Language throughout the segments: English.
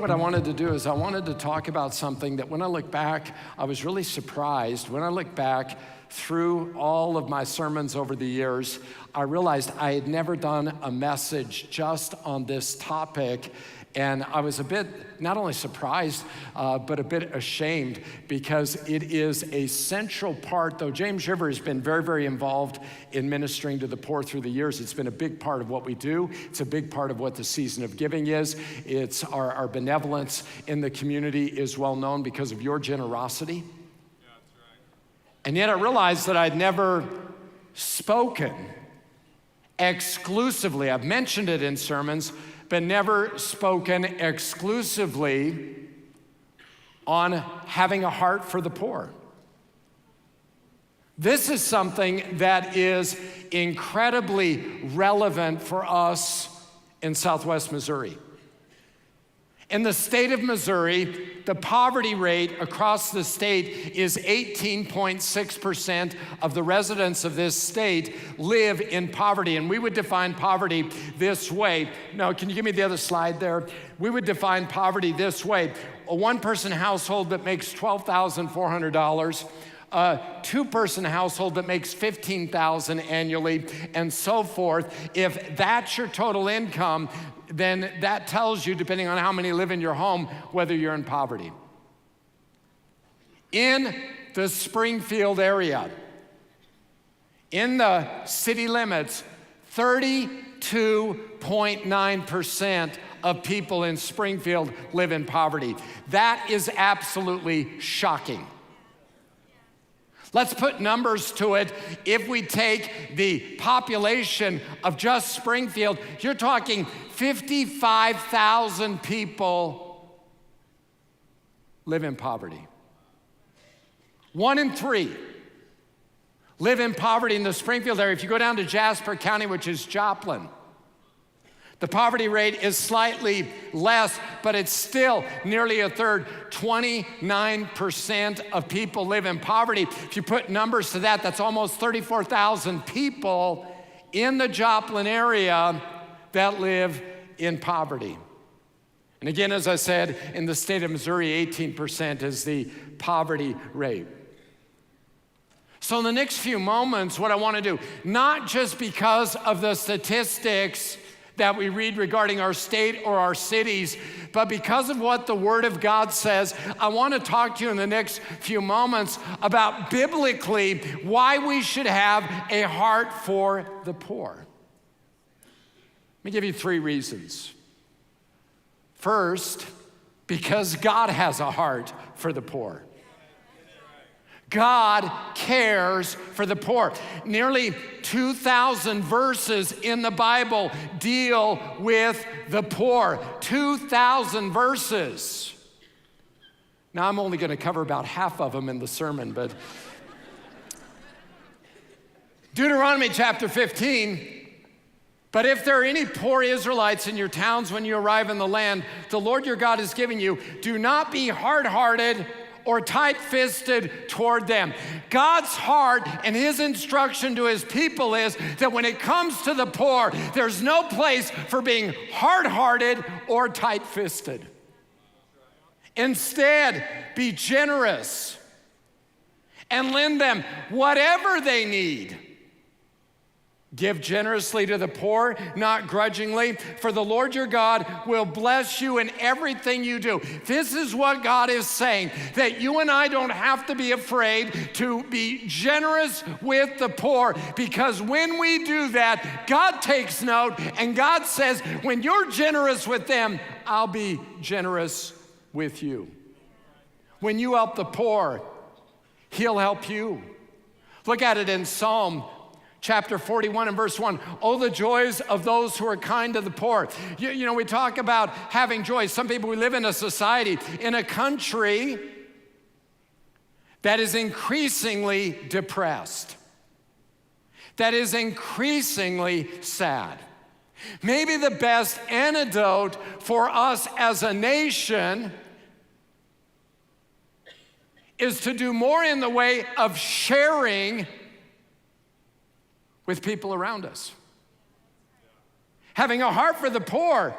what I wanted to do is I wanted to talk about something that when I look back, I was really surprised. When I look back through all of my sermons over the years, I realized I had never done a message just on this topic. And I was a bit, not only surprised, but a bit ashamed because it is a central part, though James River has been very, very involved in ministering to the poor through the years. It's been a big part of what we do. It's a big part of what the season of giving is. It's our benevolence in the community is well known because of your generosity. Yeah, that's right. And yet I realized that I'd never spoken exclusively. I've mentioned it in sermons, but never spoken exclusively on having a heart for the poor. This is something that is incredibly relevant for us in Southwest Missouri. In the state of Missouri, the poverty rate across the state is 18.6% of the residents of this state live in poverty. And we would define poverty this way. Now, can you give me the other slide there? We would define poverty this way. A one-person household that makes $12,400, a two-person household that makes $15,000 annually, and so forth. If that's your total income, then that tells you, depending on how many live in your home, whether you're in poverty. In the Springfield area, in the city limits, 32.9% of people in Springfield live in poverty. That is absolutely shocking. Let's put numbers to it. If we take the population of just Springfield, you're talking 55,000 people live in poverty. 1 in 3 live in poverty in the Springfield area. If you go down to Jasper County, which is Joplin, the poverty rate is slightly less, but it's still nearly a third. 29% of people live in poverty. If you put numbers to that, that's almost 34,000 people in the Joplin area that live in poverty. And again, as I said, in the state of Missouri, 18% is the poverty rate. So in the next few moments, what I want to do, not just because of the statistics that we read regarding our state or our cities, but because of what the Word of God says, I want to talk to you in the next few moments about biblically why we should have a heart for the poor. Let me give you 3 reasons. First, because God has a heart for the poor. God cares for the poor. Nearly 2,000 verses in the Bible deal with the poor. 2,000 verses. Now, I'm only going to cover about half of them in the sermon, but Deuteronomy chapter 15. But if there are any poor Israelites in your towns when you arrive in the land the Lord your God is giving you, do not be hard-hearted or tight-fisted toward them. God's heart and his instruction to his people is that when it comes to the poor, there's no place for being hard-hearted or tight-fisted. Instead, be generous and lend them whatever they need. Give generously to the poor, not grudgingly, for the Lord your God will bless you in everything you do. This is what God is saying, that you and I don't have to be afraid to be generous with the poor, because when we do that, God takes note, and God says, when you're generous with them, I'll be generous with you. When you help the poor, he'll help you. Look at it in Psalm chapter 41 and verse 1. Oh, the joys of those who are kind to the poor. You know, we talk about having joy. Some people, we live in a society, in a country that is increasingly depressed, that is increasingly sad. Maybe the best antidote for us as a nation is to do more in the way of sharing with people around us. Having a heart for the poor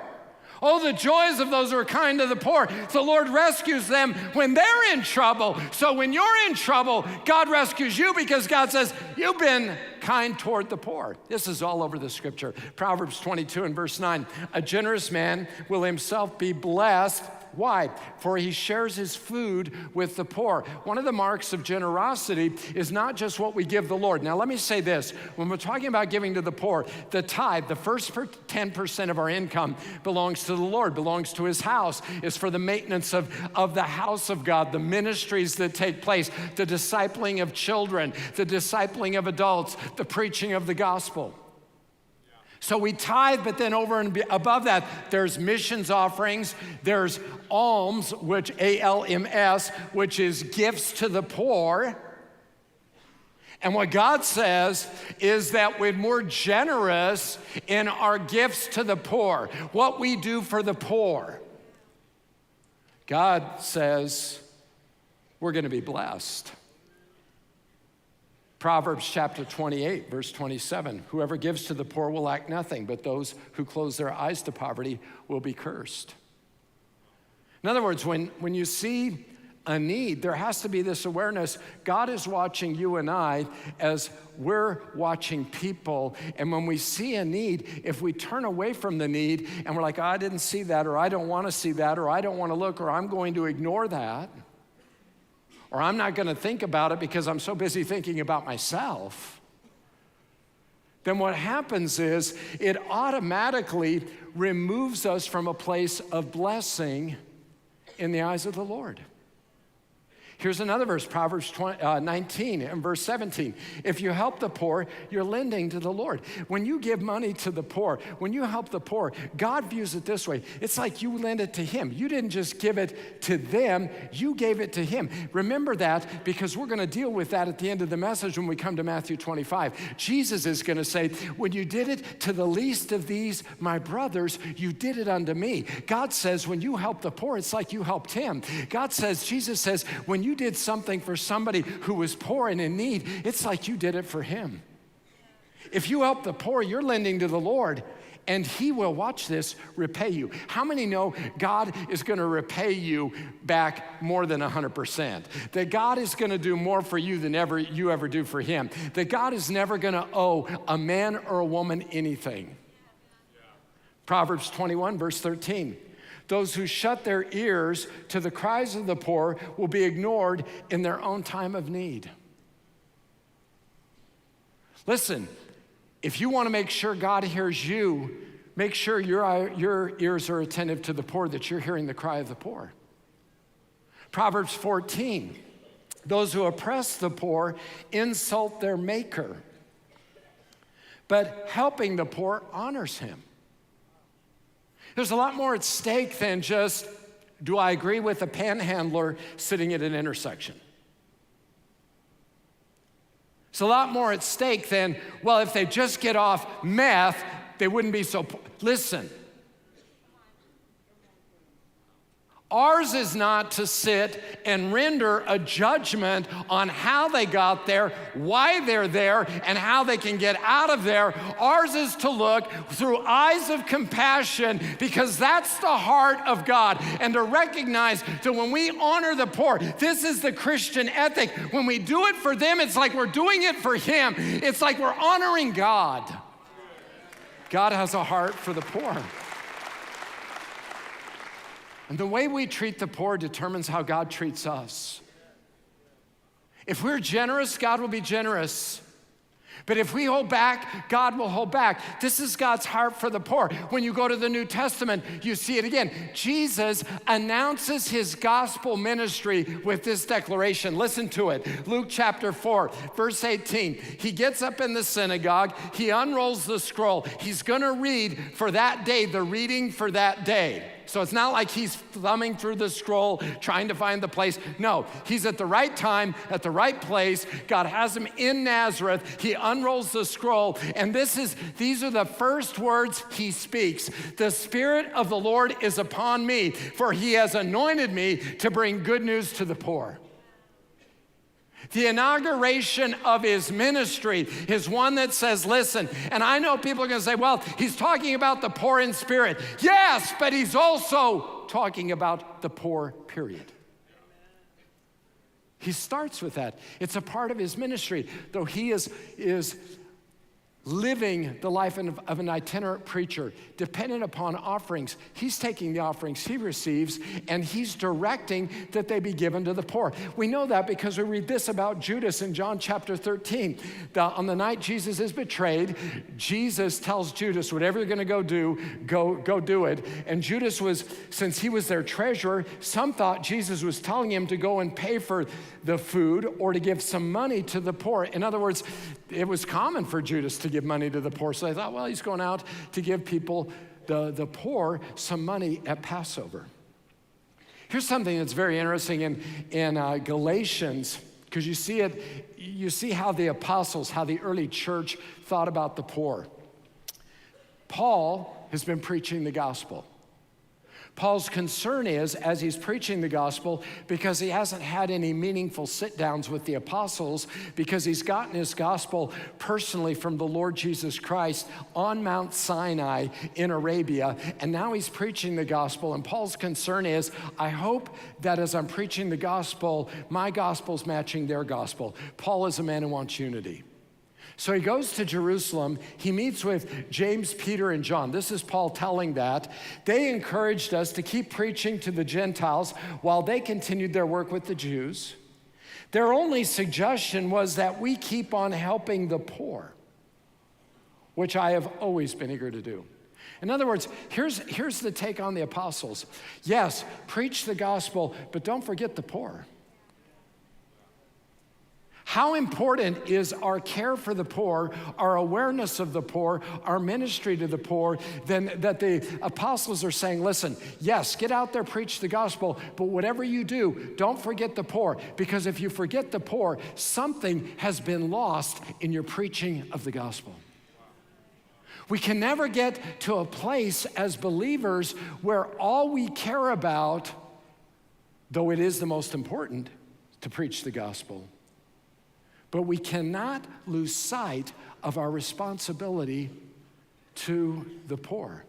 Oh, the joys of those who are kind to the poor. The Lord rescues them when they're in trouble. So when you're in trouble, God rescues you because God says, you've been kind toward the poor. This is all over the scripture. Proverbs 22 and verse 9. A generous man will himself be blessed. Why? For he shares his food with the poor. One of the marks of generosity is not just what we give the Lord. Now, let me say this. When we're talking about giving to the poor, the tithe, the first 10% of our income belongs to the Lord, belongs to his house, is for the maintenance of the house of God, the ministries that take place, the discipling of children, the discipling of adults, the preaching of the gospel. So we tithe, but then over and above that, there's missions offerings, there's alms, which ALMS, which is gifts to the poor. And what God says is that we're more generous in our gifts to the poor, what we do for the poor. God says we're going to be blessed. Proverbs chapter 28, verse 27, whoever gives to the poor will lack nothing, but those who close their eyes to poverty will be cursed. In other words, when you see a need, there has to be this awareness. God is watching you and I as we're watching people. And when we see a need, if we turn away from the need and we're like, oh, I didn't see that, or I don't want to see that, or I don't want to look, or I'm going to ignore that, or I'm not going to think about it because I'm so busy thinking about myself, then what happens is it automatically removes us from a place of blessing in the eyes of the Lord. Here's another verse, Proverbs 19 and verse 17. If you help the poor, you're lending to the Lord. When you give money to the poor, when you help the poor, God views it this way. It's like you lend it to him. You didn't just give it to them, you gave it to him. Remember that, because we're going to deal with that at the end of the message when we come to Matthew 25. Jesus is going to say, when you did it to the least of these, my brothers, you did it unto me. God says, when you help the poor, it's like you helped him. God says, Jesus says, when you did something for somebody who was poor and in need, it's like you did it for him. If you help the poor, you're lending to the Lord, and he will, watch this, repay you. How many know God is going to repay you back more than 100%? That God is going to do more for you than you ever do for him. That God is never going to owe a man or a woman anything. Proverbs 21, verse 13. Those who shut their ears to the cries of the poor will be ignored in their own time of need. Listen, if you want to make sure God hears you, make sure your ears are attentive to the poor, that you're hearing the cry of the poor. Proverbs 14, those who oppress the poor insult their maker, but helping the poor honors him. There's a lot more at stake than just, do I agree with a panhandler sitting at an intersection? It's a lot more at stake than, well, if they just get off meth, they wouldn't be so poor. Listen, ours is not to sit and render a judgment on how they got there, why they're there, and how they can get out of there. Ours is to look through eyes of compassion, because that's the heart of God, and to recognize that when we honor the poor, this is the Christian ethic. When we do it for them, it's like we're doing it for him. It's like we're honoring God. God has a heart for the poor. And the way we treat the poor determines how God treats us. If we're generous, God will be generous. But if we hold back, God will hold back. This is God's heart for the poor. When you go to the New Testament, you see it again. Jesus announces his gospel ministry with this declaration. Listen to it. Luke chapter 4, verse 18. He gets up in the synagogue. He unrolls the scroll. He's going to read for that day, the reading for that day. So it's not like he's thumbing through the scroll, trying to find the place. No, he's at the right time, at the right place. God has him in Nazareth. He unrolls the scroll, and these are the first words he speaks. The Spirit of the Lord is upon me, for he has anointed me to bring good news to the poor. The inauguration of his ministry is one that says, listen, and I know people are going to say, well, he's talking about the poor in spirit. Yes, but he's also talking about the poor, period. He starts with that. It's a part of his ministry, though he is living the life of an itinerant preacher, dependent upon offerings. He's taking the offerings he receives, and he's directing that they be given to the poor. We know that because we read this about Judas in John chapter 13. On the night Jesus is betrayed, Jesus tells Judas, whatever you're going to go do, go do it. And Judas was, since he was their treasurer, some thought Jesus was telling him to go and pay for the food or to give some money to the poor. In other words, it was common for Judas to give money to the poor. So they thought, well, he's going out to give people, the poor, some money at Passover. Here's something that's very interesting in Galatians, because you see how the apostles, how the early church thought about the poor. Paul has been preaching the gospel. Paul's concern is, as he's preaching the gospel, because he hasn't had any meaningful sit-downs with the apostles, because he's gotten his gospel personally from the Lord Jesus Christ on Mount Sinai in Arabia, and now he's preaching the gospel, and Paul's concern is, I hope that as I'm preaching the gospel, my gospel's matching their gospel. Paul is a man who wants unity. So he goes to Jerusalem. He meets with James, Peter, and John. This is Paul telling that. They encouraged us to keep preaching to the Gentiles while they continued their work with the Jews. Their only suggestion was that we keep on helping the poor, which I have always been eager to do. In other words, here's the take on the apostles. Yes, preach the gospel, but don't forget the poor. How important is our care for the poor, our awareness of the poor, our ministry to the poor, then that the apostles are saying, listen, yes, get out there, preach the gospel, but whatever you do, don't forget the poor, because if you forget the poor, something has been lost in your preaching of the gospel. We can never get to a place as believers where all we care about, though it is the most important, to preach the gospel. But we cannot lose sight of our responsibility to the poor.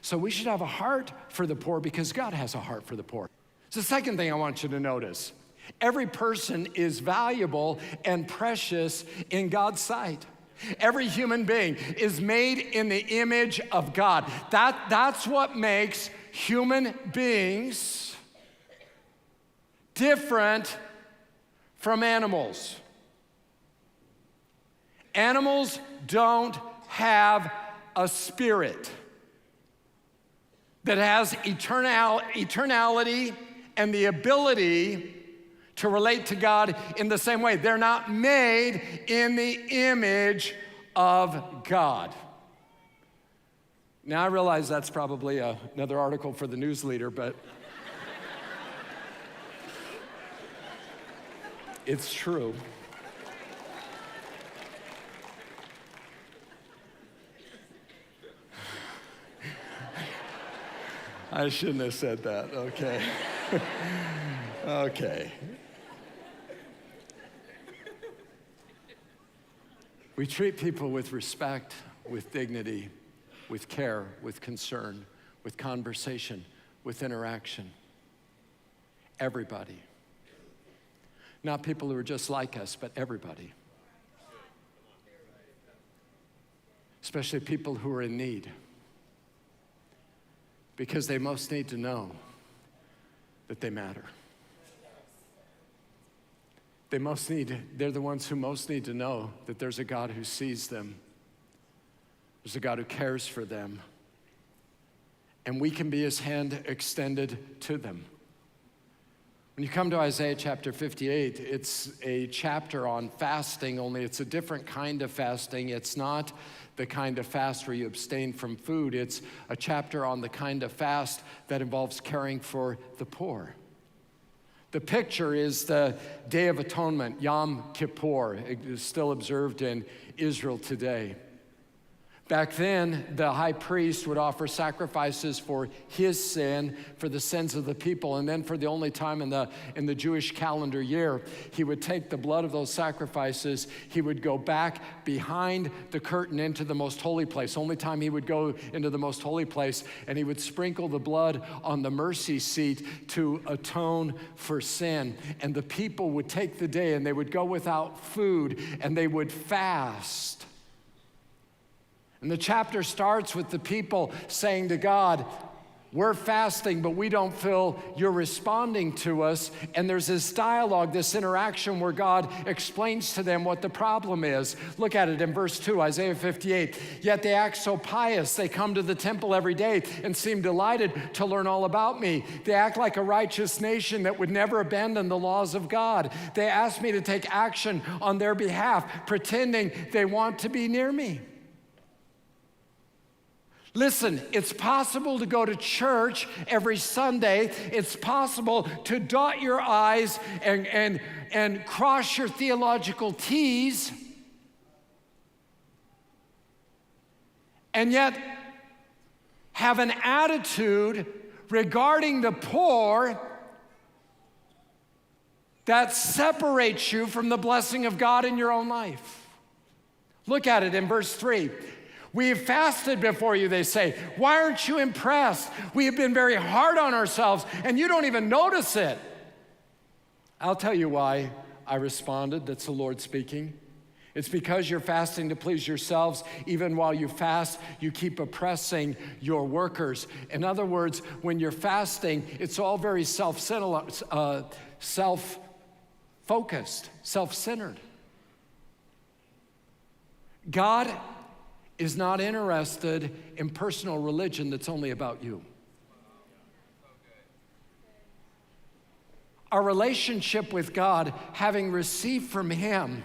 So we should have a heart for the poor because God has a heart for the poor. It's the second thing I want you to notice. Every person is valuable and precious in God's sight. Every human being is made in the image of God. That's what makes human beings different from animals. Animals don't have a spirit that has eternality and the ability to relate to God in the same way. They're not made in the image of God. Now, I realize that's probably another article for the news leader, but it's true. I shouldn't have said that, okay. Okay. We treat people with respect, with dignity, with care, with concern, with conversation, with interaction. Everybody. Not people who are just like us, but everybody. Especially people who are in need. Because they most need to know that they matter. They're the ones who most need to know that there's a God who sees them. There's a God who cares for them. And we can be his hand extended to them. When you come to Isaiah chapter 58, it's a chapter on fasting, only it's a different kind of fasting. It's not the kind of fast where you abstain from food. It's a chapter on the kind of fast that involves caring for the poor. The picture is the Day of Atonement, Yom Kippur. It is still observed in Israel today. Back then, the high priest would offer sacrifices for his sin, for the sins of the people, and then for the only time in the Jewish calendar year, he would take the blood of those sacrifices, he would go back behind the curtain into the most holy place. Only time he would go into the most holy place, and he would sprinkle the blood on the mercy seat to atone for sin. And the people would take the day and they would go without food and they would fast. And the chapter starts with the people saying to God, we're fasting, but we don't feel you're responding to us. And there's this dialogue, this interaction where God explains to them what the problem is. Look at it in verse 2, Isaiah 58. Yet they act so pious. They come to the temple every day and seem delighted to learn all about me. They act like a righteous nation that would never abandon the laws of God. They ask me to take action on their behalf, pretending they want to be near me. Listen, it's possible to go to church every Sunday. It's possible to dot your I's and cross your theological T's, and yet have an attitude regarding the poor that separates you from the blessing of God in your own life. Look at it in verse 3. We have fasted before you, they say. Why aren't you impressed? We have been very hard on ourselves, and you don't even notice it. I'll tell you why, I responded. That's the Lord speaking. It's because you're fasting to please yourselves. Even while you fast, you keep oppressing your workers. In other words, when you're fasting, it's all very self-focused, self-centered. God is not interested in personal religion that's only about you. Our relationship with God, having received from Him,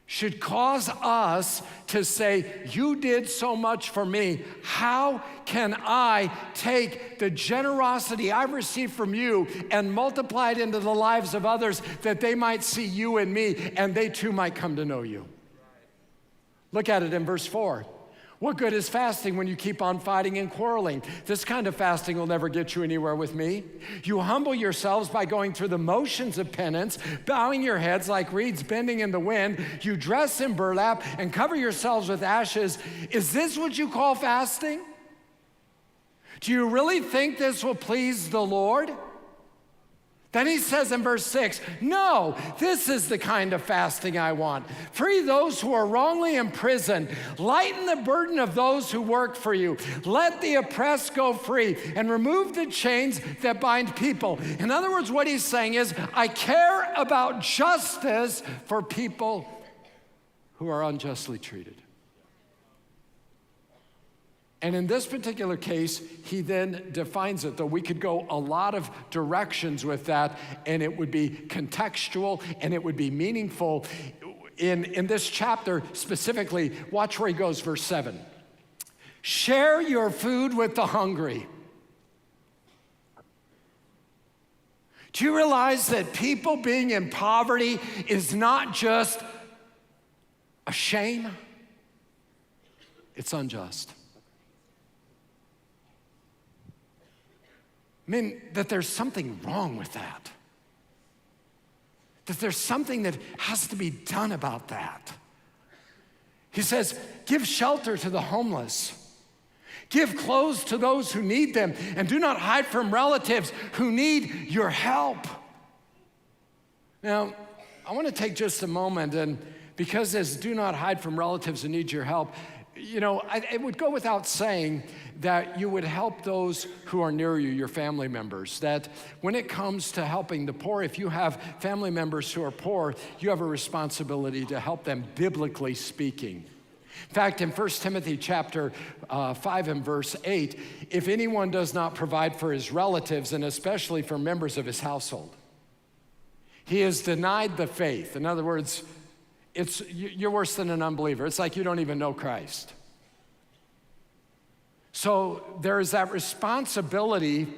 should cause us to say, you did so much for me. How can I take the generosity I've received from you and multiply it into the lives of others that they might see you in me and they too might come to know you? Look at it in verse 4. What good is fasting when you keep on fighting and quarreling? This kind of fasting will never get you anywhere with me. You humble yourselves by going through the motions of penance, bowing your heads like reeds bending in the wind. You dress in burlap and cover yourselves with ashes. Is this what you call fasting? Do you really think this will please the Lord? Then he says in verse 6, no, this is the kind of fasting I want. Free those who are wrongly imprisoned. Lighten the burden of those who work for you. Let the oppressed go free and remove the chains that bind people. In other words, what he's saying is, I care about justice for people who are unjustly treated. And in this particular case, he then defines it, though we could go a lot of directions with that, and it would be contextual and it would be meaningful. In this chapter specifically, watch where he goes, verse 7. Share your food with the hungry. Do you realize that people being in poverty is not just a shame? It's unjust. I mean, that there's something wrong with that. That there's something that has to be done about that. He says, give shelter to the homeless. Give clothes to those who need them, and do not hide from relatives who need your help. Now, I want to take just a moment, and because as do not hide from relatives who need your help, you know, it would go without saying that you would help those who are near you, your family members. That when it comes to helping the poor, if you have family members who are poor, you have a responsibility to help them, biblically speaking. In fact, in 1 Timothy chapter 5 and verse 8, if anyone does not provide for his relatives, and especially for members of his household, he has denied the faith. In other words, you're worse than an unbeliever. It's like you don't even know Christ. So there is that responsibility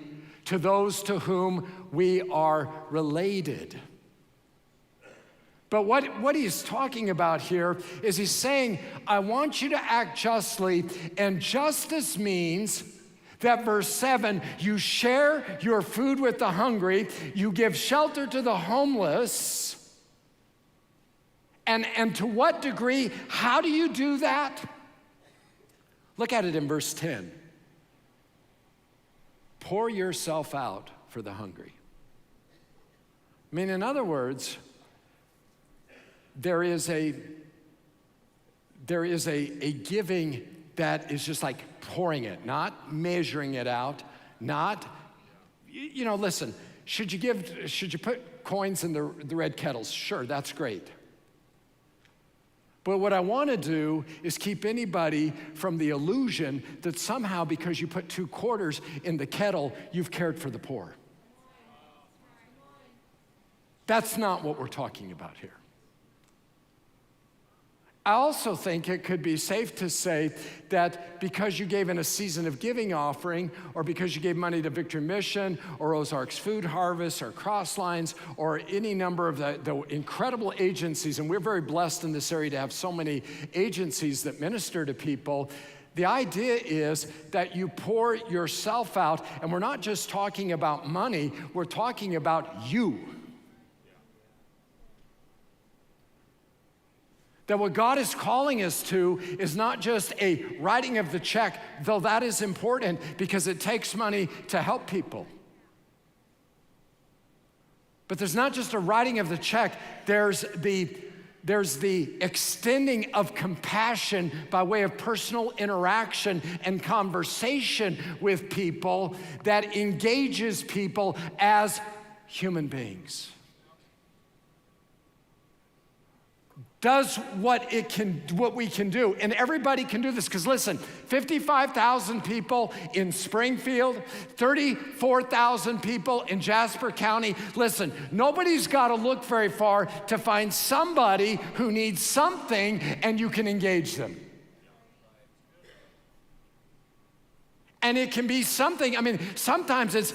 to those to whom we are related. But what he's talking about here is he's saying, I want you to act justly, and justice means that verse 7, you share your food with the hungry, you give shelter to the homeless, and to what degree, how do you do that? Look at it in verse 10. Pour yourself out for the hungry. I mean, in other words, there is a giving that is just like pouring it, not measuring it out, not, listen, should you put coins in the red kettles? Sure, that's great. But what I want to do is keep anybody from the illusion that somehow because you put 2 quarters in the kettle, you've cared for the poor. That's not what we're talking about here. I also think it could be safe to say that because you gave in a season of giving offering, or because you gave money to Victory Mission, or Ozarks Food Harvest, or Crosslines, or any number of the incredible agencies, and we're very blessed in this area to have so many agencies that minister to people, the idea is that you pour yourself out, and we're not just talking about money, we're talking about you. That what God is calling us to is not just a writing of the check, though that is important because it takes money to help people. But there's not just a writing of the check, there's the extending of compassion by way of personal interaction and conversation with people that engages people as human beings. Does what we can do. And everybody can do this, because listen, 55,000 people in Springfield, 34,000 people in Jasper County. Listen, nobody's got to look very far to find somebody who needs something, and you can engage them. And it can be something, sometimes it's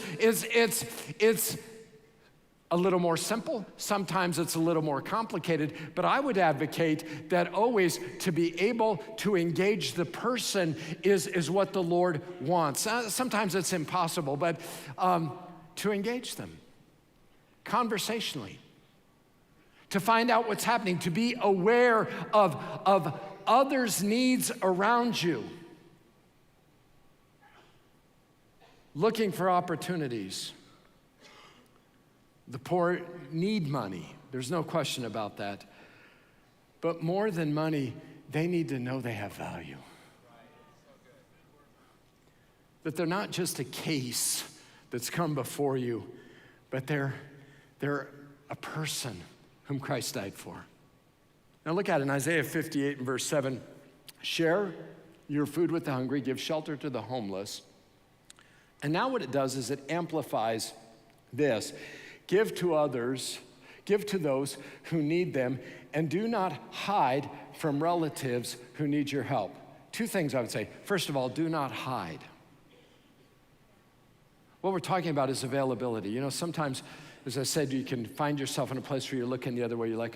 a little more simple, sometimes it's a little more complicated, but I would advocate that always to be able to engage the person is what the Lord wants. Sometimes it's impossible, but to engage them conversationally, to find out what's happening, to be aware of others' needs around you, looking for opportunities. The poor need money. There's no question about that. But more than money, they need to know they have value. That they're not just a case that's come before you, but they're a person whom Christ died for. Now look at it in Isaiah 58 and verse 7. Share your food with the hungry, give shelter to the homeless. And now what it does is it amplifies this. Give to others, give to those who need them, and do not hide from relatives who need your help. 2 things I would say. First of all, do not hide. What we're talking about is availability. Sometimes, as I said, you can find yourself in a place where you're looking the other way. You're like,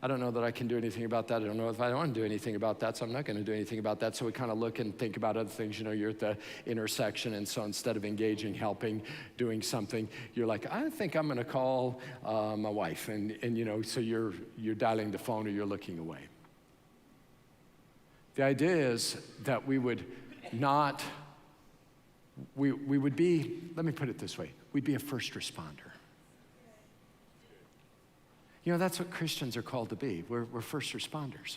I don't know that I can do anything about that. I don't know if I want to do anything about that, so I'm not going to do anything about that. So we kind of look and think about other things. You're at the intersection, and so instead of engaging, helping, doing something, you're like, I think I'm going to call my wife, and so you're dialing the phone or you're looking away. The idea is that we would not, we would be, let me put it this way, we'd be a first responder. That's what Christians are called to be. We're first responders.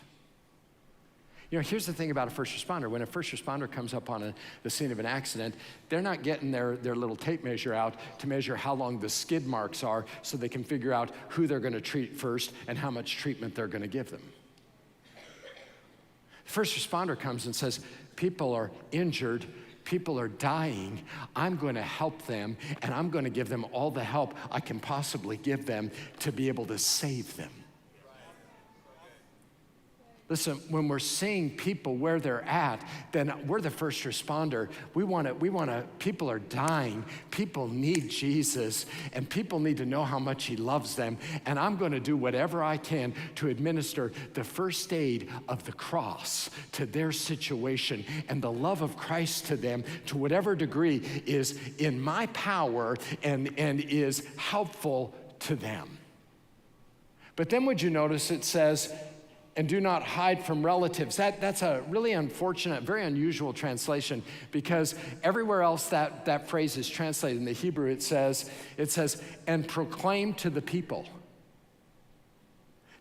Here's the thing about a first responder. When a first responder comes up on the scene of an accident, they're not getting their little tape measure out to measure how long the skid marks are so they can figure out who they're going to treat first and how much treatment they're going to give them. The first responder comes and says, people are injured, people are dying, I'm going to help them, and I'm going to give them all the help I can possibly give them to be able to save them. Listen, when we're seeing people where they're at, then we're the first responder. People are dying. People need Jesus, and people need to know how much he loves them. And I'm going to do whatever I can to administer the first aid of the cross to their situation, and the love of Christ to them to whatever degree is in my power and is helpful to them. But then would you notice it says, and do not hide from relatives. That's a really unfortunate, very unusual translation, because everywhere else that phrase is translated in the Hebrew, it says, and proclaim to the people.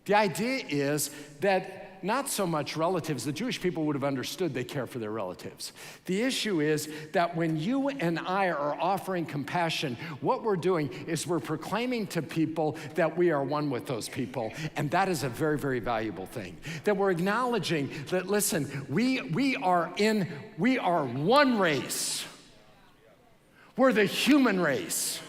The idea is that not so much relatives, the Jewish people would have understood they care for their relatives. The issue is that when you and I are offering compassion, what we're doing is we're proclaiming to people that we are one with those people, and that is a very, very valuable thing. That we're acknowledging that, listen, we are one race. We're the human race.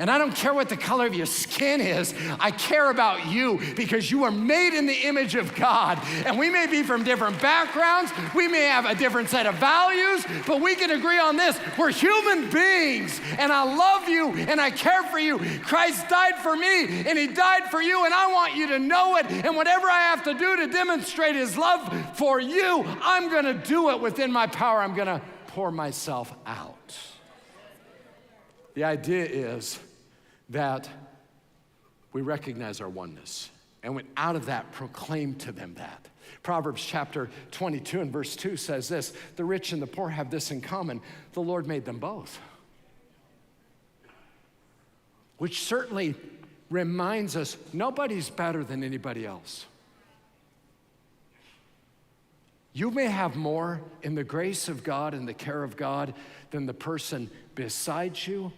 And I don't care what the color of your skin is. I care about you because you are made in the image of God. And we may be from different backgrounds. We may have a different set of values, but we can agree on this. We're human beings, and I love you, and I care for you. Christ died for me, and he died for you, and I want you to know it. And whatever I have to do to demonstrate his love for you, I'm going to do it within my power. I'm going to pour myself out. The idea is that we recognize our oneness, and when out of that, proclaim to them that. Proverbs chapter 22 and verse 2 says this, the rich and the poor have this in common, the Lord made them both. Which certainly reminds us nobody's better than anybody else. You may have more in the grace of God and the care of God than the person beside you,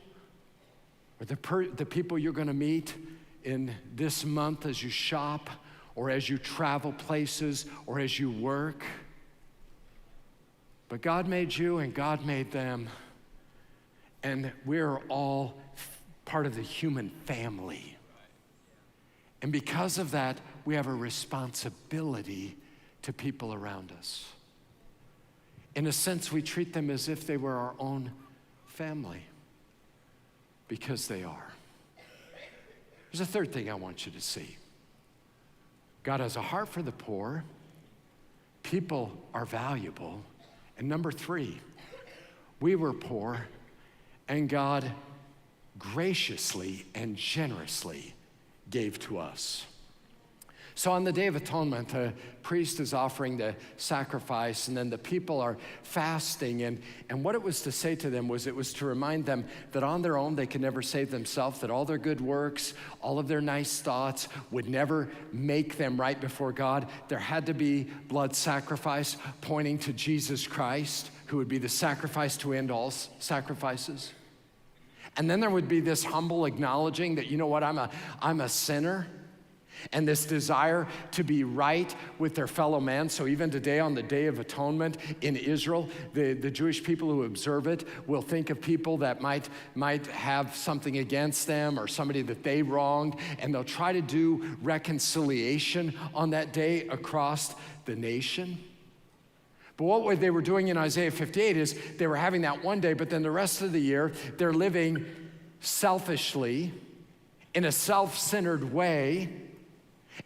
or the people you're going to meet in this month as you shop, or as you travel places, or as you work. But God made you and God made them, and we're all part of the human family. And because of that, we have a responsibility to people around us. In a sense, we treat them as if they were our own family. Because they are. There's a third thing I want you to see. God has a heart for the poor. People are valuable. And number 3, we were poor, and God graciously and generously gave to us. So on the Day of Atonement, the priest is offering the sacrifice, and then the people are fasting. And what it was to say to them was, it was to remind them that on their own they could never save themselves, that all their good works, all of their nice thoughts would never make them right before God. There had to be blood sacrifice pointing to Jesus Christ, who would be the sacrifice to end all sacrifices. And then there would be this humble acknowledging that, you know what, I'm a sinner. And this desire to be right with their fellow man. So even today on the Day of Atonement in Israel, the Jewish people who observe it will think of people that might have something against them or somebody that they wronged, and they'll try to do reconciliation on that day across the nation. But what they were doing in Isaiah 58 is they were having that one day, but then the rest of the year, they're living selfishly in a self-centered way.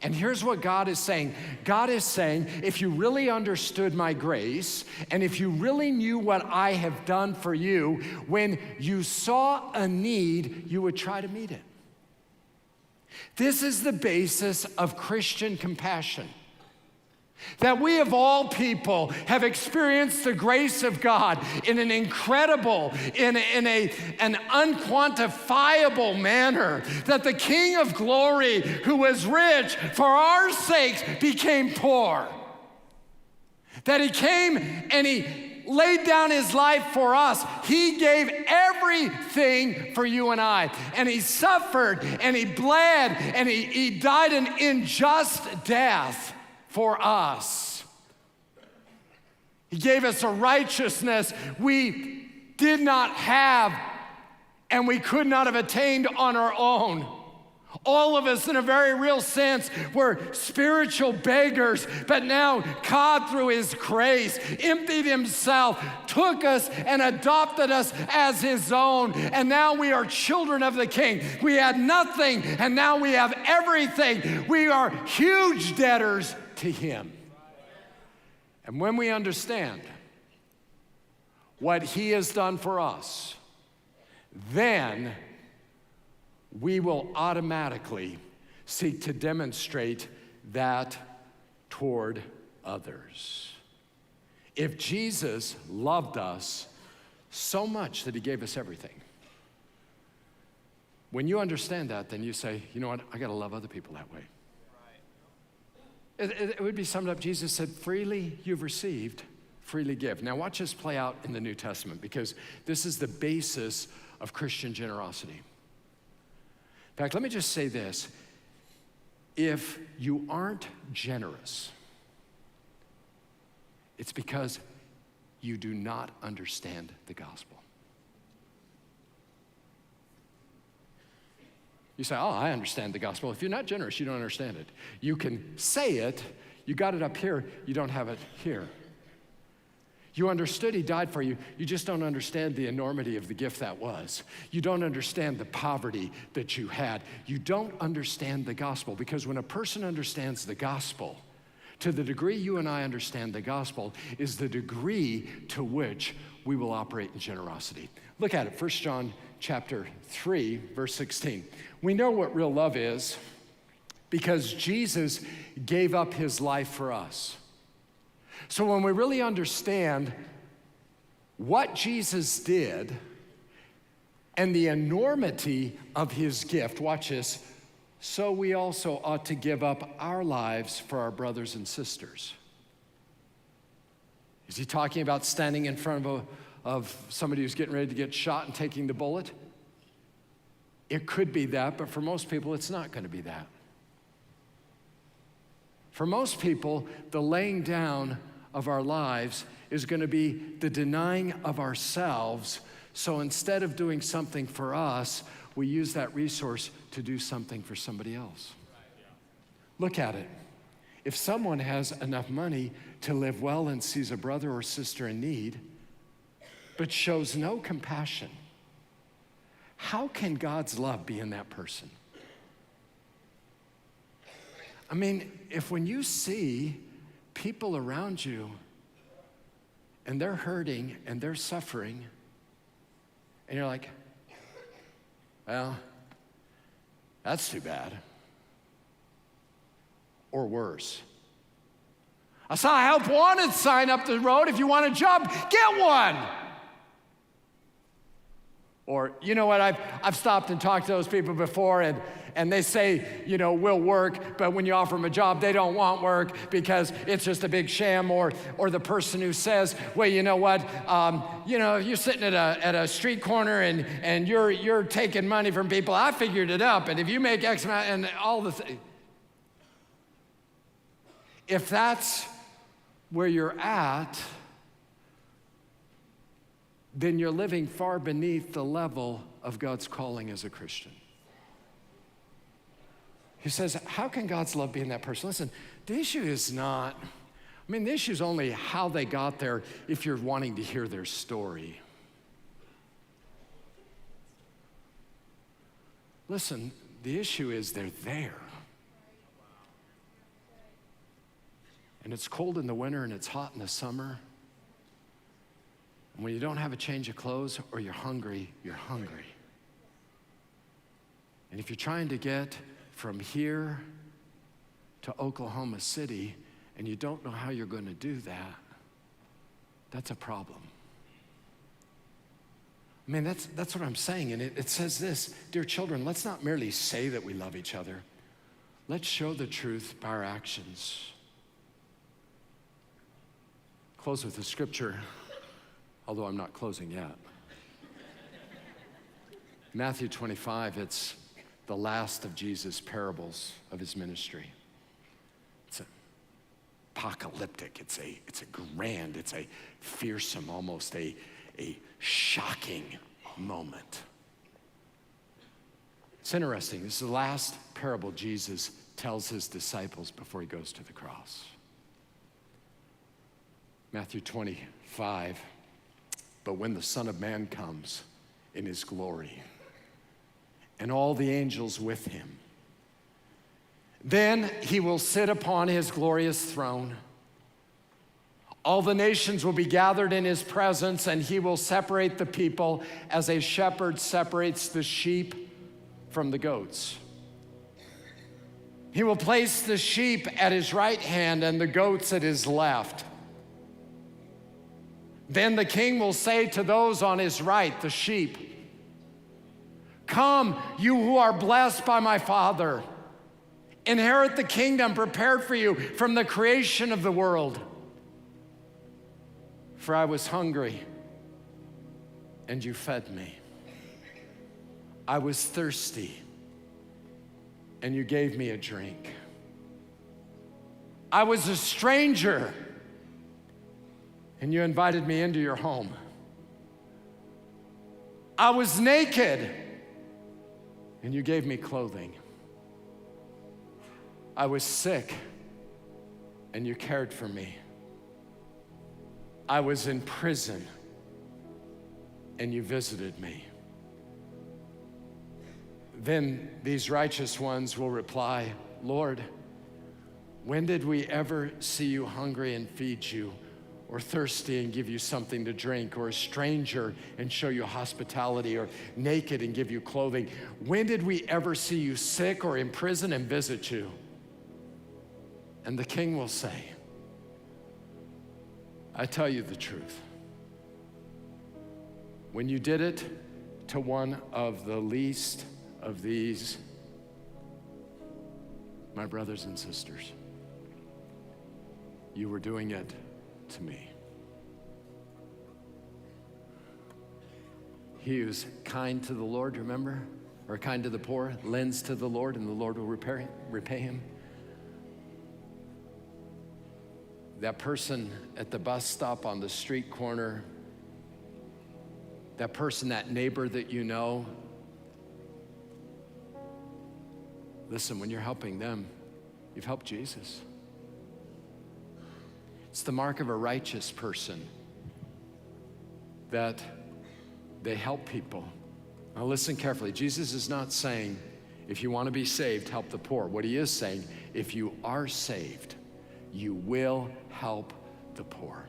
And here's what God is saying. God is saying, if you really understood my grace, and if you really knew what I have done for you, when you saw a need, you would try to meet it. This is the basis of Christian compassion. That we of all people have experienced the grace of God in an incredible, in an unquantifiable manner. That the King of glory, who was rich for our sakes, became poor. That he came and he laid down his life for us. He gave everything for you and I. And he suffered and he bled and he died an unjust death for us. He gave us a righteousness we did not have and we could not have attained on our own. All of us, in a very real sense, were spiritual beggars, but now God, through His grace, emptied Himself, took us and adopted us as His own, and now we are children of the King. We had nothing, and now we have everything. We are huge debtors to Him. And when we understand what He has done for us, then we will automatically seek to demonstrate that toward others. If Jesus loved us so much that He gave us everything, when you understand that, then you say, you know what, I gotta love other people that way. It would be summed up, Jesus said, freely you've received, freely give. Now watch this play out in the New Testament, because this is the basis of Christian generosity. In fact, let me just say this. If you aren't generous, it's because you do not understand the gospel. You say, oh, I understand the gospel. If you're not generous, you don't understand it. You can say it, you got it up here, you don't have it here. You understood He died for you. You just don't understand the enormity of the gift that was. You don't understand the poverty that you had. You don't understand the gospel, because when a person understands the gospel, to the degree you and I understand the gospel is the degree to which we will operate in generosity. Look at it, 1 John chapter 3, verse 16. We know what real love is because Jesus gave up His life for us. So when we really understand what Jesus did and the enormity of His gift, watch this, so we also ought to give up our lives for our brothers and sisters. Is He talking about standing in front of somebody who's getting ready to get shot and taking the bullet? It could be that, but for most people, it's not going to be that. For most people, the laying down of our lives is going to be the denying of ourselves. So instead of doing something for us, we use that resource to do something for somebody else. Look at it. If someone has enough money to live well and sees a brother or sister in need, but shows no compassion, how can God's love be in that person? I mean, if when you see people around you and they're hurting and they're suffering, and you're like, well, that's too bad. Or worse. I saw a help wanted sign up the road. If you want a job, get one. Or, you know what, I've stopped and talked to those people before, and they say, you know, we'll work, but when you offer them a job, they don't want work because it's just a big sham. Or the person who says, well, you know what, you're sitting at a street corner and you're taking money from people. I figured it up, and if you make X amount and all the things. If that's where you're at, then you're living far beneath the level of God's calling as a Christian. He says, how can God's love be in that person? Listen, the issue is not, the issue is only how they got there if you're wanting to hear their story. Listen, the issue is they're there. And it's cold in the winter and it's hot in the summer. And when you don't have a change of clothes or you're hungry, you're hungry. And if you're trying to get from here to Oklahoma City and you don't know how you're going to do that, that's a problem. That's what I'm saying. And it says this, dear children, let's not merely say that we love each other. Let's show the truth by our actions. Close with the scripture, although I'm not closing yet. Matthew 25, it's the last of Jesus' parables of his ministry. It's apocalyptic, it's a grand, it's a fearsome, almost a shocking moment. It's interesting, this is the last parable Jesus tells his disciples before he goes to the cross. Matthew 25, but when the Son of Man comes in his glory, and all the angels with him, then he will sit upon his glorious throne. All the nations will be gathered in his presence, and he will separate the people as a shepherd separates the sheep from the goats. He will place the sheep at his right hand and the goats at his left. Then the king will say to those on his right, the sheep, "Come, you who are blessed by my Father. Inherit the kingdom prepared for you from the creation of the world. For I was hungry, and you fed me. I was thirsty, and you gave me a drink. I was a stranger, and you invited me into your home. I was naked, and you gave me clothing. I was sick, and you cared for me. I was in prison, and you visited me." Then these righteous ones will reply, "Lord, when did we ever see you hungry and feed you, or thirsty and give you something to drink, or a stranger and show you hospitality, or naked and give you clothing? When did we ever see you sick or in prison and visit you?" And the king will say, "I tell you the truth. When you did it to one of the least of these, my brothers and sisters, you were doing it to me." He who's kind to the Lord, remember? Or kind to the poor, lends to the Lord, and the Lord will repay him. That person at the bus stop on the street corner, that person, that neighbor that you know, listen, when you're helping them, you've helped Jesus. It's the mark of a righteous person that they help people. Now listen carefully. Jesus is not saying, if you want to be saved, help the poor. What he is saying, if you are saved, you will help the poor.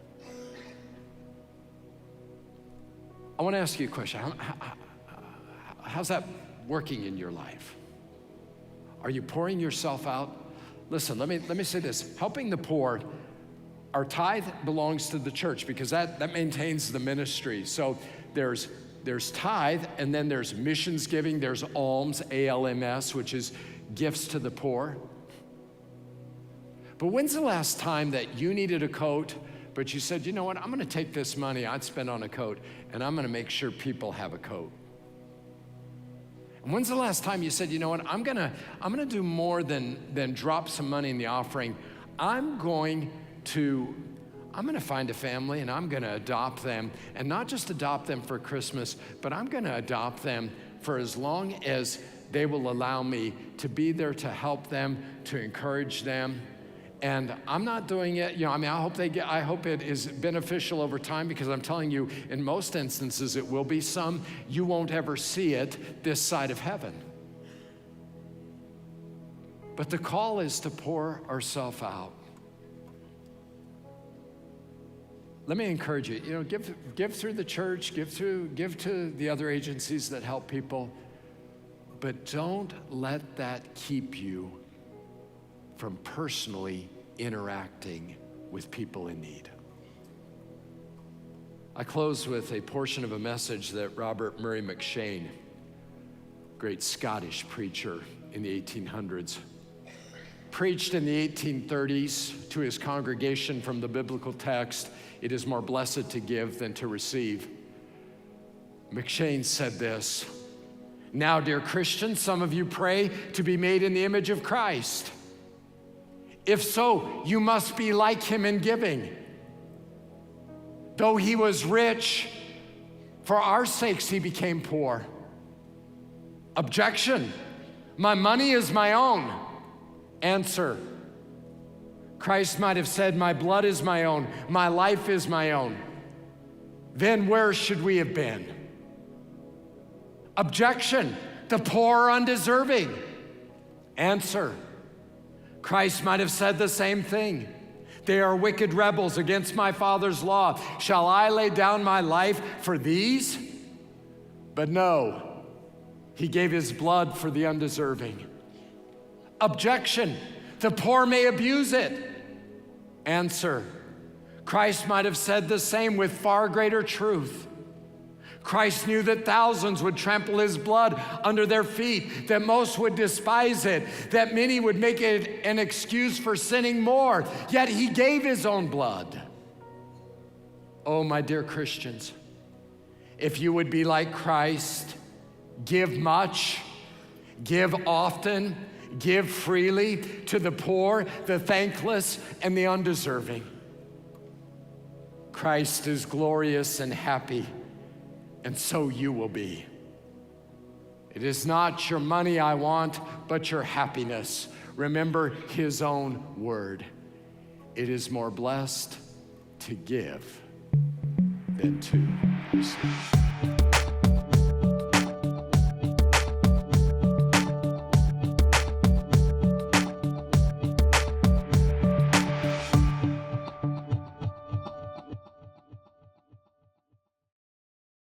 I want to ask you a question. How's that working in your life? Are you pouring yourself out? Listen, let me say this. Helping the poor, our tithe belongs to the church because that maintains the ministry. So there's tithe, and then there's missions giving, there's alms, ALMS, which is gifts to the poor. But when's the last time that you needed a coat, but you said, you know what, I'm gonna take this money I'd spend on a coat, and I'm gonna make sure people have a coat? And when's the last time you said, you know what, I'm gonna do more than drop some money in the offering. I'm gonna find a family, and I'm gonna adopt them, and not just adopt them for Christmas, but I'm gonna adopt them for as long as they will allow me to be there to help them, to encourage them. And I'm not doing it, I hope it is beneficial over time, because I'm telling you, in most instances, it will be some. You won't ever see it this side of heaven. But the call is to pour ourselves out. Let me encourage you, give through the church, give to the other agencies that help people, but don't let that keep you from personally interacting with people in need. I close with a portion of a message that Robert Murray McCheyne, great Scottish preacher in the 1800s, preached in the 1830s to his congregation from the biblical text, "It is more blessed to give than to receive." McCheyne said this, "Now, dear Christians, some of you pray to be made in the image of Christ. If so, you must be like him in giving. Though he was rich, for our sakes he became poor. Objection. My money is my own. Answer. Christ might have said, my blood is my own, my life is my own. Then where should we have been? Objection. The poor are undeserving. Answer. Christ might have said the same thing. They are wicked rebels against my Father's law. Shall I lay down my life for these? But no, he gave his blood for the undeserving. Objection. The poor may abuse it. Answer. Christ might have said the same with far greater truth. Christ knew that thousands would trample his blood under their feet, that most would despise it, that many would make it an excuse for sinning more, yet he gave his own blood. Oh, my dear Christians, if you would be like Christ, give much, give often, give freely to the poor, the thankless, and the undeserving. Christ is glorious and happy, and so you will be. It is not your money I want, but your happiness. Remember his own word. It is more blessed to give than to receive.